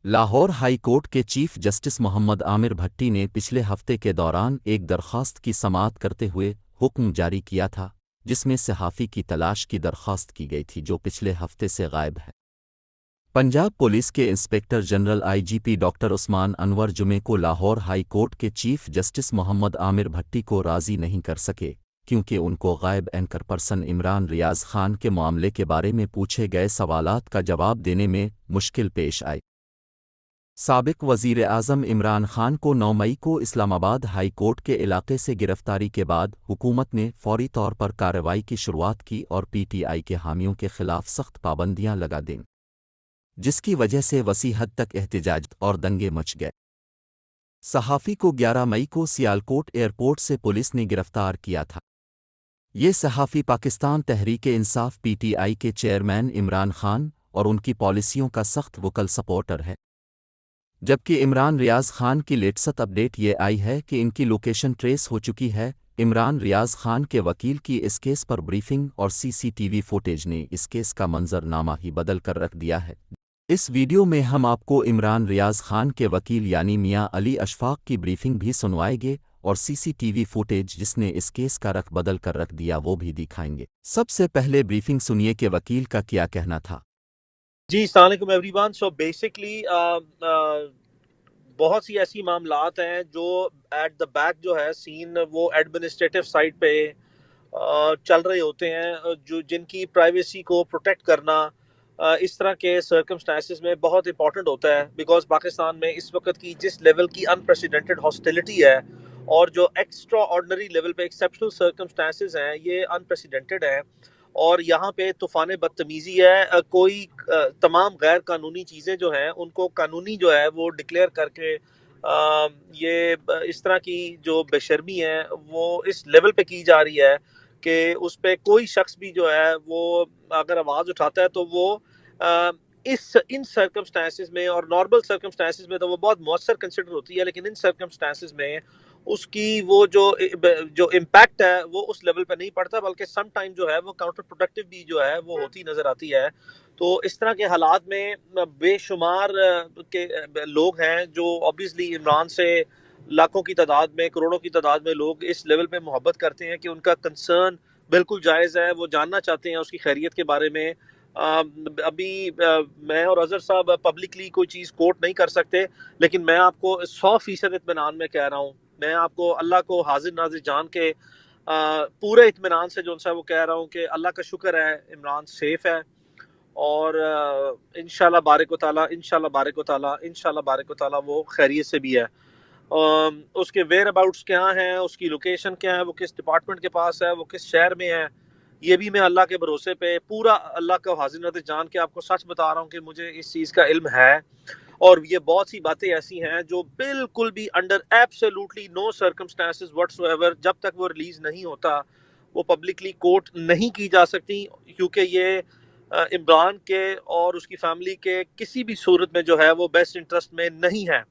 Lahore high court کے chief justice Muhammad Amir بھٹی نے پچھلے ہفتے کے دوران ایک درخواست کی سماعت کرتے ہوئے حکم جاری کیا تھا، جس میں صحافی کی تلاش کی درخواست کی گئی تھی جو پچھلے ہفتے سے غائب ہے۔ پنجاب پولیس کے inspector general I G P doctor Usman Anwar جمعے کو لاہور ہائی کورٹ کے چیف جسٹس محمد عامر بھٹی کو راضی نہیں کر سکے، کیونکہ ان کو غائب اینکر پرسن عمران ریاض خان کے معاملے کے بارے میں پوچھے گئے سوالات کا جواب دینے میں مشکل پیش آئی۔ سابق وزیر اعظم عمران خان کو 9 مئی کو اسلام آباد ہائی کورٹ کے علاقے سے گرفتاری کے بعد حکومت نے فوری طور پر کارروائی کی شروعات کی اور پی ٹی آئی کے حامیوں کے خلاف سخت پابندیاں لگا دیں، جس کی وجہ سے وسیع حد تک احتجاج اور دنگے مچ گئے۔ صحافی کو 11 مئی کو سیالکوٹ ایئرپورٹ سے پولیس نے گرفتار کیا تھا۔ یہ صحافی Pakistan Tehreek Insaf P T I کے چیئرمین عمران خان اور ان کی پالیسیوں کا سخت وکل سپورٹر ہے، جبکہ عمران ریاض خان کی لیٹسٹ اپڈیٹ یہ آئی ہے کہ ان کی لوکیشن ٹریس ہو چکی ہے۔ عمران ریاض خان کے وکیل کی اس کیس پر بریفنگ اور سی سی ٹی وی فوٹیج نے اس کیس کا منظر نامہ ہی بدل کر رکھ دیا ہے۔ اس ویڈیو میں ہم آپ کو عمران ریاض خان کے وکیل یعنی میاں علی اشفاق کی بریفنگ بھی سنوائیں گے اور سی سی ٹی وی فوٹیج جس نے اس کیس کا رخ بدل کر رکھ دیا وہ بھی دکھائیں گے۔ سب سے پہلے بریفنگ سنیے کہ وکیل کا کیا کہنا تھا۔ جی السلام علیکم ایوری ون۔ سو بیسکلی بہت سی ایسی معاملات ہیں جو ایٹ دا بیک جو ہے سین وہ ایڈمنسٹریٹو سائٹ پہ چل رہے ہوتے ہیں، جو جن کی پرائیویسی کو پروٹیکٹ کرنا اس طرح کے سرکمسٹانسز میں بہت امپورٹنٹ ہوتا ہے، بیکاز پاکستان میں اس وقت کی جس لیول کی انپریسیڈنٹڈ ہاسٹیلٹی ہے اور جو ایکسٹرا آرڈنری لیول پہ ایکسیپشنل سرکمسٹانسز ہیں یہ انپریسیڈنٹڈ ہیں، اور یہاں پہ طوفان بدتمیزی ہے۔ کوئی تمام غیر قانونی چیزیں جو ہیں ان کو قانونی جو ہے وہ ڈکلیئر کر کے یہ اس طرح کی جو بے شرمی ہے وہ اس لیول پہ کی جا رہی ہے کہ اس پہ کوئی شخص بھی جو ہے وہ اگر آواز اٹھاتا ہے تو وہ ان سرکمسٹانسز میں، اور نارمل سرکمسٹانسز میں تو وہ بہت مؤثر کنسیڈر ہوتی ہے، لیکن ان سرکمسٹانسز میں اس کی وہ جو امپیکٹ ہے وہ اس لیول پہ نہیں پڑتا، بلکہ سم ٹائم جو ہے وہ کاؤنٹر پروڈکٹیو بھی جو ہے وہ ہوتی نظر آتی ہے۔ تو اس طرح کے حالات میں بے شمار کے لوگ ہیں جو obviously عمران سے لاکھوں کی تعداد میں، کروڑوں کی تعداد میں لوگ اس لیول پہ محبت کرتے ہیں کہ ان کا کنسرن بالکل جائز ہے، وہ جاننا چاہتے ہیں اس کی خیریت کے بارے میں۔ ابھی میں اور اظہر صاحب پبلکلی کوئی چیز کوٹ نہیں کر سکتے، لیکن میں آپ کو 100% اطمینان میں کہہ رہا ہوں، میں آپ کو اللہ کو حاضر ناظر جان کے پورے اطمینان سے جو وہ کہہ رہا ہوں کہ اللہ کا شکر ہے عمران سیف ہے، اور انشاءاللہ بارک و تعالیٰ وہ خیریت سے بھی ہے۔ اس کے ویئر اباؤٹس کیا ہیں، اس کی لوکیشن کیا ہے، وہ کس ڈپارٹمنٹ کے پاس ہے، وہ کس شہر میں ہے، یہ بھی میں اللہ کے بھروسے پہ پورا اللہ کا حاضر ناظر جان کے آپ کو سچ بتا رہا ہوں کہ مجھے اس چیز کا علم ہے۔ اور یہ بہت سی باتیں ایسی ہیں جو بالکل بھی انڈر ایبسولوٹلی نو سرکمسٹانسز وٹس ایور جب تک وہ ریلیز نہیں ہوتا وہ پبلکلی کوٹ نہیں کی جا سکتی، کیونکہ یہ عمران کے اور اس کی فیملی کے کسی بھی صورت میں جو ہے وہ بیسٹ انٹرسٹ میں نہیں ہے۔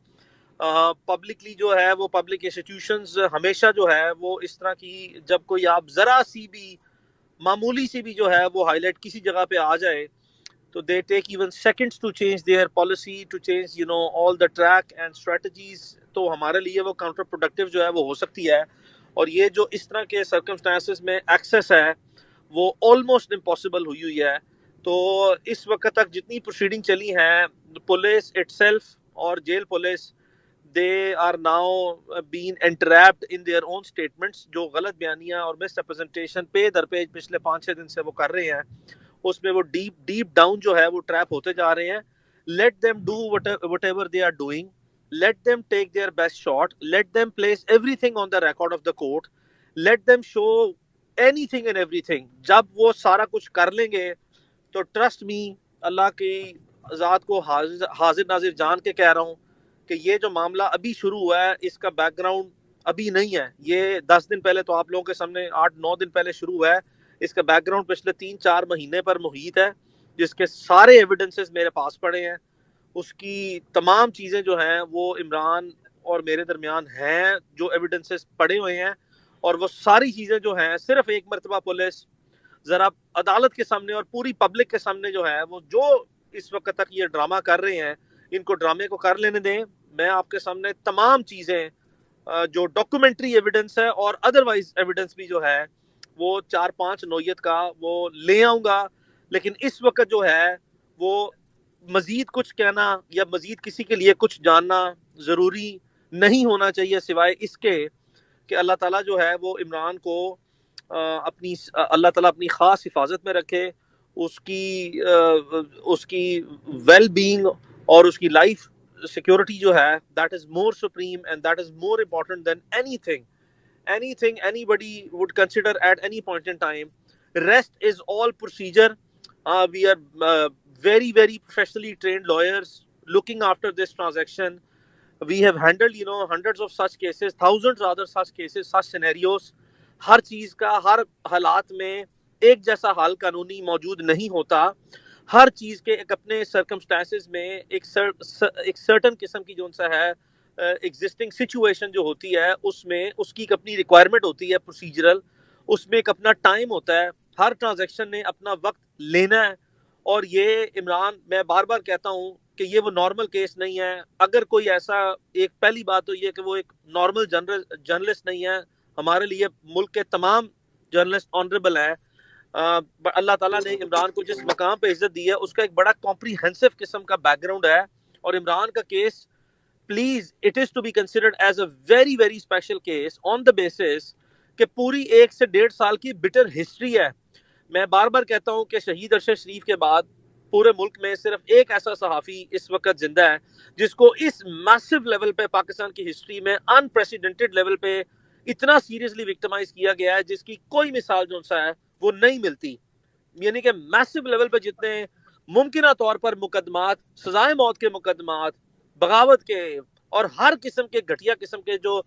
پبلکلی جو ہے وہ پبلک انسٹیٹیوشنز ہمیشہ جو ہے وہ اس طرح کی جب کوئی آپ ذرا سی بھی معمولی سی بھی جو ہے وہ ہائی لائٹ کسی جگہ پہ آ جائے تو they take even seconds to change their policy, to change all the track and strategies، تو ہمارے لیے وہ کاؤنٹر پروڈکٹیو جو ہے وہ ہو سکتی ہے، اور یہ جو اس طرح کے سرکمسٹانسز میں ایکسیس ہے وہ آلموسٹ امپاسبل ہوئی ہے۔ تو اس وقت تک جتنی پروسیڈنگ چلی ہیں، پولیس اٹ سیلف اور jail police they are now being entrapped in their own statements، جو غلط بیانیاں اور مس ریپرزنٹیشن پہ در پہ پچھلے 5-6 دن سے وہ کر رہے ہیں، اس میں وہ ڈیپ ڈاؤن جو ہے وہ ٹریپ ہوتے جا رہے ہیں۔ Let them do whatever they are doing, let them take their best shot, let them place everything on the record of the court, let them show anything and everything. جب وہ سارا کچھ کر لیں گے تو trust me, اللہ کی ذات کو حاضر ناظر جان کے کہہ رہا ہوں کہ یہ جو معاملہ ابھی شروع ہوا ہے اس کا بیک گراؤنڈ ابھی نہیں ہے، یہ 10 دن پہلے تو آپ لوگوں کے سامنے 8-9 دن پہلے شروع ہوا ہے، اس کا بیک گراؤنڈ پچھلے 3-4 مہینے پر محیط ہے، جس کے سارے ایویڈنسز میرے پاس پڑے ہیں، اس کی تمام چیزیں جو ہیں وہ عمران اور میرے درمیان ہیں، جو ایویڈنسز پڑے ہوئے ہیں، اور وہ ساری چیزیں جو ہیں صرف ایک مرتبہ پولیس ذرا عدالت کے سامنے اور پوری پبلک کے سامنے جو ہے وہ جو اس وقت تک یہ ڈرامہ کر رہے ہیں ان کو ڈرامے کو کر لینے دیں. میں آپ کے سامنے تمام چیزیں جو ڈاکومنٹری ایویڈنس ہے اور ادروائز ایویڈنس بھی جو ہے وہ 4-5 نوعیت کا وہ لے آؤں گا. لیکن اس وقت جو ہے وہ مزید کچھ کہنا یا مزید کسی کے لیے کچھ جاننا ضروری نہیں ہونا چاہیے، سوائے اس کے کہ اللہ تعالیٰ جو ہے وہ عمران کو اللہ تعالیٰ اپنی خاص حفاظت میں رکھے، اس کی ویل بینگ اور اس کی لائف سیکورٹی جو ہے that is more supreme and that is more important than anything anybody would consider at any point in time. Rest is all procedure. We are very very professionally trained lawyers looking after this transaction. We have handled hundreds of such cases, thousands rather such cases, such scenarios. ہر چیز کا ہر حالات میں ایک جیسا حال قانونی موجود نہیں ہوتا. ہر چیز کے ایک اپنے سرکمسٹانسز میں ایک سرٹن قسم کی جو سا ہے ایگزسٹنگ سچویشن جو ہوتی ہے اس میں اس کی ایک اپنی ریکوائرمنٹ ہوتی ہے پروسیجرل، اس میں ایک اپنا ٹائم ہوتا ہے. ہر ٹرانزیکشن نے اپنا وقت لینا ہے. اور یہ عمران میں بار بار کہتا ہوں کہ یہ وہ نارمل کیس نہیں ہے. اگر کوئی ایسا ایک پہلی بات تو یہ کہ وہ ایک نارمل جرنلسٹ نہیں ہے. ہمارے لیے ملک کے تمام جرنلسٹ آنریبل ہیں. اللہ تعالیٰ نے عمران کو جس مقام پہ عزت دی ہے اس کا ایک بڑا کمپریہنسو قسم کا بیک گراؤنڈ ہے. اور عمران کا case please it is to be considered as a very very special case on the basis کہ پوری 1 سے 1.5 سال کی بٹر ہسٹری ہے. میں بار بار کہتا ہوں کہ شہید ارشد شریف کے بعد پورے ملک میں صرف ایک ایسا صحافی اس وقت زندہ ہے جس کو اس میسو لیول پہ پاکستان کی ہسٹری میں انپریسیڈنٹڈ لیول پہ اتنا سیریسلی وکٹمائز کیا گیا ہے جس کی کوئی مثال جو سا ہے وہ نہیں ملتی. یعنی کہ میسو لیول پہ جتنے ممکنہ طور پر مقدمات، سزائے موت کے مقدمات، بغاوت کے اور ہر قسم کے گھٹیا قسم کے جو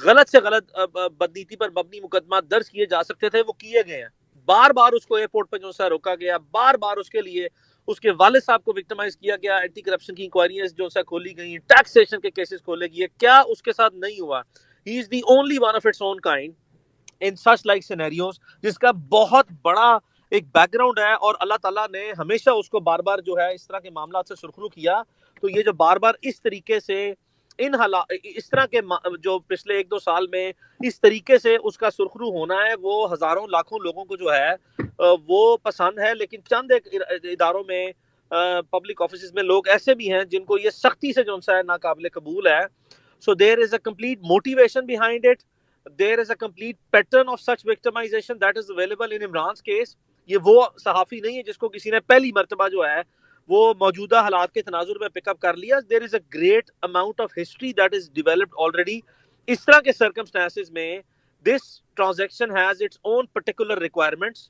غلط سے غلط بدنیتی پر مبنی مقدمات درج کیے جا سکتے تھے وہ کیے گئے ہیں. بار بار اس کو ایئرپورٹ پہ جو سا روکا گیا، بار بار اس کے لیے اس کے والد صاحب کو وکٹمائز کیا گیا، اینٹی کرپشن کی انکوائریز جو سا کھولی گئی، ٹیکسیشن کے کیسز کھولے گئے. کیا اس کے ساتھ نہیں ہوا؟ He is the only one of its own kind in such like scenarios, جس کا بہت بڑا ایک بیک گراؤنڈ ہے. اور اللہ تعالیٰ نے ہمیشہ اس کو بار بار جو ہے اس طرح کے معاملات سے سرخرو کیا. تو یہ جو بار بار اس طریقے سے اس طرح کے جو پچھلے 1-2 سال میں اس طریقے سے اس کا سرخرو ہونا ہے وہ ہزاروں لاکھوں لوگوں کو جو ہے وہ پسند ہے. لیکن چند ایک اداروں میں پبلک آفیسز میں لوگ ایسے بھی ہیں جن کو یہ سختی سے جو ہے ناقابل قبول ہے. So there is a complete motivation behind it. There is a complete pattern of such victimization that is available in Imran's case. یہ وہ صحافی نہیں ہے جس کو کسی نے پہلی مرتبہ جو ہے وہ موجودہ حالات کے تناظر میں پک اپ کر لیا. There is a great amount of history that is developed already. اس طرح کے circumstances میں this transaction has its own particular requirements.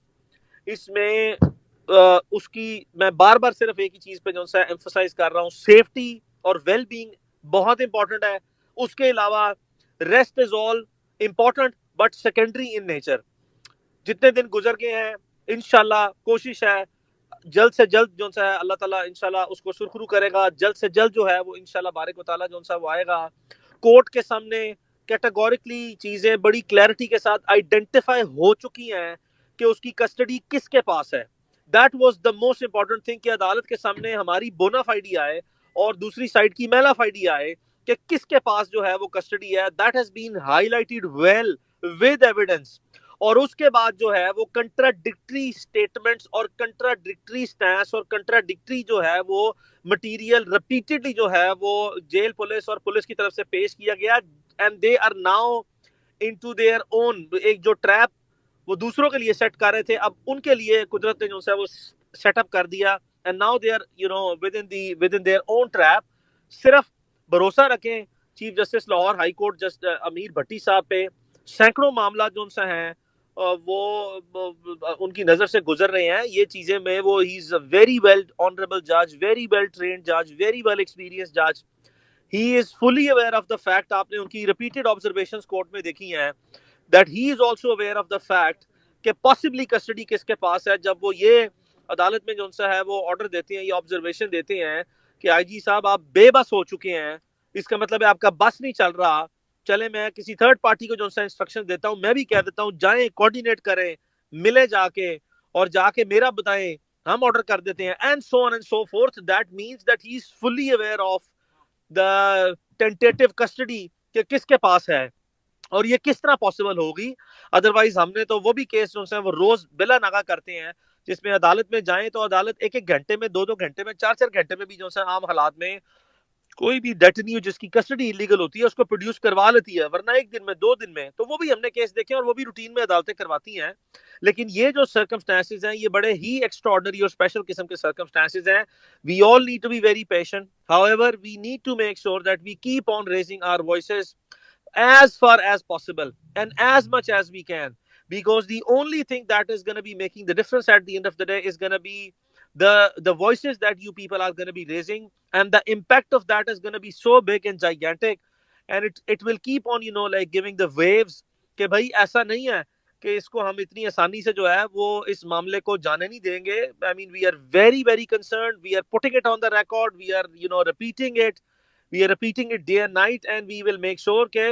اس میں اس کی میں بار بار صرف ایک ہی چیز پہ جو ہے ایمفسائز کر رہا ہوں، سیفٹی اور ویل بینگ بہت امپورٹنٹ ہے. اس کے علاوہ rest is all important but secondary in nature. جتنے دن گزر گئے ہیں انشاءاللہ کوشش ہے جلد سے جلد جو ہے اللہ تعالیٰ انشاءاللہ اس کو سرخرو کرے گا. جلد سے جلد جو ہے وہ انشاءاللہ بارک و تعالیٰ جو ہے وہ آئے گا کورٹ کے سامنے. کیٹیگوریکلی چیزیں بڑی کلیئرٹی کے ساتھ آئیڈینٹیفائی ہو چکی ہیں کہ اس کی کسٹڈی کس کے پاس ہے. That was the most important thing کہ عدالت کے سامنے ہماری بونا فائڈی آئے اور دوسری سائڈ کی میلا فائڈی آئے کہ کس کے پاس جو ہے وہ کسٹڈی ہے. That has been highlighted well with evidence. اور اس کے بعد جو ہے وہ کنٹراڈکٹری سٹیٹمنٹس اور کنٹراڈکٹری سٹینس اور کنٹراڈکٹری جو ہے وہ مٹیریل ریپیٹڈلی جو ہے وہ جیل پولیس اور پولیس کی طرف سے پیش کیا گیا. And they are now into their own ایک جو ٹریپ وہ دوسروں کے لیے سیٹ کر رہے تھے اب ان کے لیے قدرت نے جو ہے وہ سیٹ اپ کر دیا. And now they are within their own trap. صرف بھروسہ رکھیں chief justice Lahore high court Amir Bhatti صاحب پہ. سینکڑوں معاملات جو ان سے ہیں وہ ان کی نظر سے گزر رہے ہیں. یہ چیزیں میں وہ ہی از اے ویری ویل آنریبل جج، ویری ویل ٹرینڈ جج، ویری ویل ایکسپیرینس جج. ہی is fully aware of the fact. آپ نے ان کی ریپیٹڈ آبزرویشنز کورٹ میں دیکھی ہیں that he is also aware of the fact کہ possibly کسٹڈی کس کے پاس ہے. جب وہ یہ عدالت میں جو ہے وہ آرڈر دیتے ہیں یا آبزرویشن دیتے ہیں کہ آئی جی صاحب آپ بے بس ہو چکے ہیں، اس کا مطلب ہے آپ کا بس نہیں چل رہا، چلے میں کسی تھرڈ پارٹی کو جو ہے انسٹرکشن دیتا ہوں، میں بھی کہہ دیتا ہوں جائیں کوارڈینیٹ کریں، ملے جا کے اور جا کے میرا بتائیں ہم آرڈر کر دیتے ہیں and so on and so forth. That means that he is fully aware of the tentative custody کہ کس کے پاس ہے اور یہ کس طرح پاسبل ہوگی. ادروائز ہم نے تو وہ بھی کیس جو ہیں وہ روز بلا ناغہ کرتے ہیں جس میں عدالت میں جائیں تو عدالت ایک ایک گھنٹے میں 2 گھنٹے میں 4 گھنٹے میں بھی جو ہے عام حالات میں کوئی بھی ڈیٹنی جس کی کسٹڈی انلیگل ہوتی ہے اس کو پروڈیوس کروا لیتی ہے, ورنہ 1 دن میں 2 دن میں. تو وہ بھی ہم نے کیس دیکھے اور وہ بھی روٹین میں عدالتیں کرواتی ہیں. لیکن یہ جو سرکمسٹانسز ہیں یہ بڑے ہی ایکسٹرا آرڈنری اور اسپیشل قسم کے سرکمسٹانسز ہیں. We all need to be very patient. however we need to make sure that we keep on raising our voices as far as possible and as much as we can, because the only thing that is going to be making the difference at the end of the day is going to be the voices that you people are going to be raising, and the impact of that is going to be so big and gigantic, and it will keep on like giving the waves کہ بھائی ایسا نہیں ہے کہ اس کو ہم اتنی آسانی سے جو ہے وہ اس معاملے کو جانے نہیں دیں گے. I mean we are very very concerned, we are putting it on the record, we are repeating it, day and night, and we will make sure کہ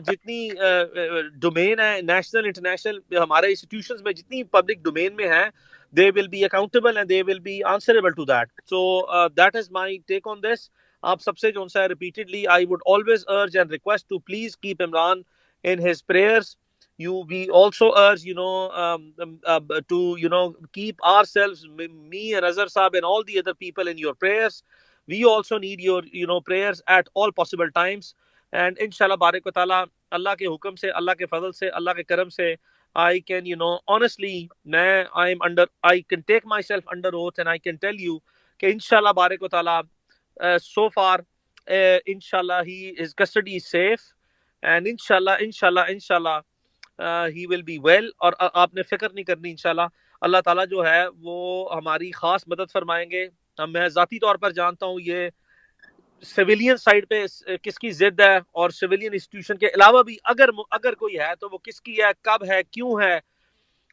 جتنی ڈومین ہے نیشنل انٹرنیشنل ہمارے انسٹیٹیوشنز میں جتنی پبلک ڈومین میں ہیں they will be accountable and they will be answerable to that. So that is my take on this. آپ سب سے جو ہے repeatedly I would always urge and request to please keep Imran in his prayers. We also urge to keep ourselves, me and Azhar Saab and all the other people in your prayers. We also need your prayers at all possible times, and inshallah barik wa ta'ala اللہ کے حکم سے, اللہ کے فضل سے, اللہ کے کرم سے I can honestly I can take myself under oath and I can tell you کہ inshallah barik wa ta'ala so far inshallah his custody is safe, and inshallah he will be well. اور آپ نے فکر نہیں کرنی, انشاءاللہ اللہ تعالیٰ جو ہے وہ ہماری خاص مدد فرمائیں گے. میں ذاتی طور پر جانتا ہوں یہ سویلین سائڈ پہ کس کی ضد ہے, اور سویلین انسٹیٹیوشن کے علاوہ بھی اگر کوئی ہے تو وہ کس کی ہے, کب ہے, کیوں ہے.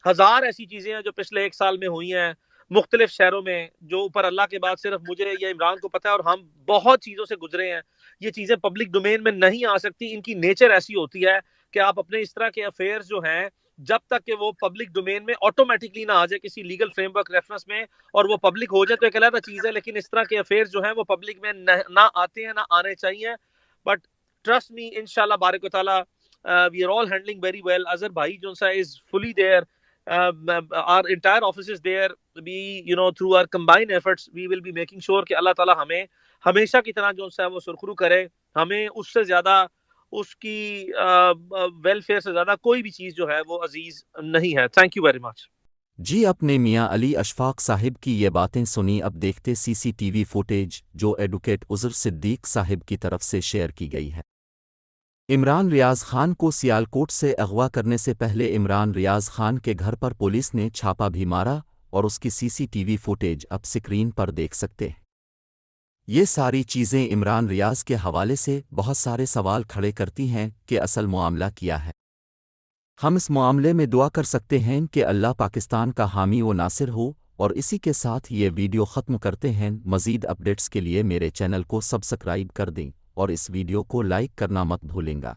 ہزار ایسی چیزیں ہیں جو پچھلے 1 سال میں ہوئی ہیں مختلف شہروں میں, جو اوپر اللہ کے بعد صرف مجھے یا عمران کو پتہ ہے, اور ہم بہت چیزوں سے گزرے ہیں. یہ چیزیں پبلک ڈومین میں نہیں آ سکتی, ان کی نیچر ایسی ہوتی ہے کہ آپ اپنے اس طرح کے افیئرز جو ہیں جب تک کہ وہ پبلک ڈومین میں آٹومیٹکلی نہ آ جائے کسی لیگل فریم ورک ریفرنس میں اور وہ پبلک ہو جائے تو ایک علیحدہ چیز ہے, لیکن اس طرح کے افیئرز جو ہیں وہ پبلک میں نہ آتے ہیں, نہ آنے چاہیے. بٹ ٹرسٹ می انشاءاللہ بارک و تعالی we are all handling very well. Azhar bhai jonsa is fully there. Our entire office is there. We through our combined efforts we will be making sure کہ اللہ تعالی ہمیں ہمیشہ کی طرح جو ہے وہ سرخرو کرے. ہمیں اس سے زیادہ اس کی ویلفیئر سے زیادہ کوئی بھی چیز جو ہے وہ عزیز نہیں ہے. Thank you very much. جی اپنے میاں علی اشفاق صاحب کی یہ باتیں سنی. اب دیکھتے سی سی ٹی وی فوٹیج جو ایڈوکیٹ عذر صدیق صاحب کی طرف سے شیئر کی گئی ہے. عمران ریاض خان کو سیالکوٹ سے اغوا کرنے سے پہلے عمران ریاض خان کے گھر پر پولیس نے چھاپا بھی مارا, اور اس کی سی سی ٹی وی فوٹیج اب سکرین پر دیکھ سکتے ہیں. یہ ساری چیزیں عمران ریاض کے حوالے سے بہت سارے سوال کھڑے کرتی ہیں کہ اصل معاملہ کیا ہے. ہم اس معاملے میں دعا کر سکتے ہیں کہ اللہ پاکستان کا حامی و ناصر ہو, اور اسی کے ساتھ یہ ویڈیو ختم کرتے ہیں. مزید اپڈیٹس کے لیے میرے چینل کو سبسکرائب کر دیں اور اس ویڈیو کو لائک کرنا مت بھولیں گا.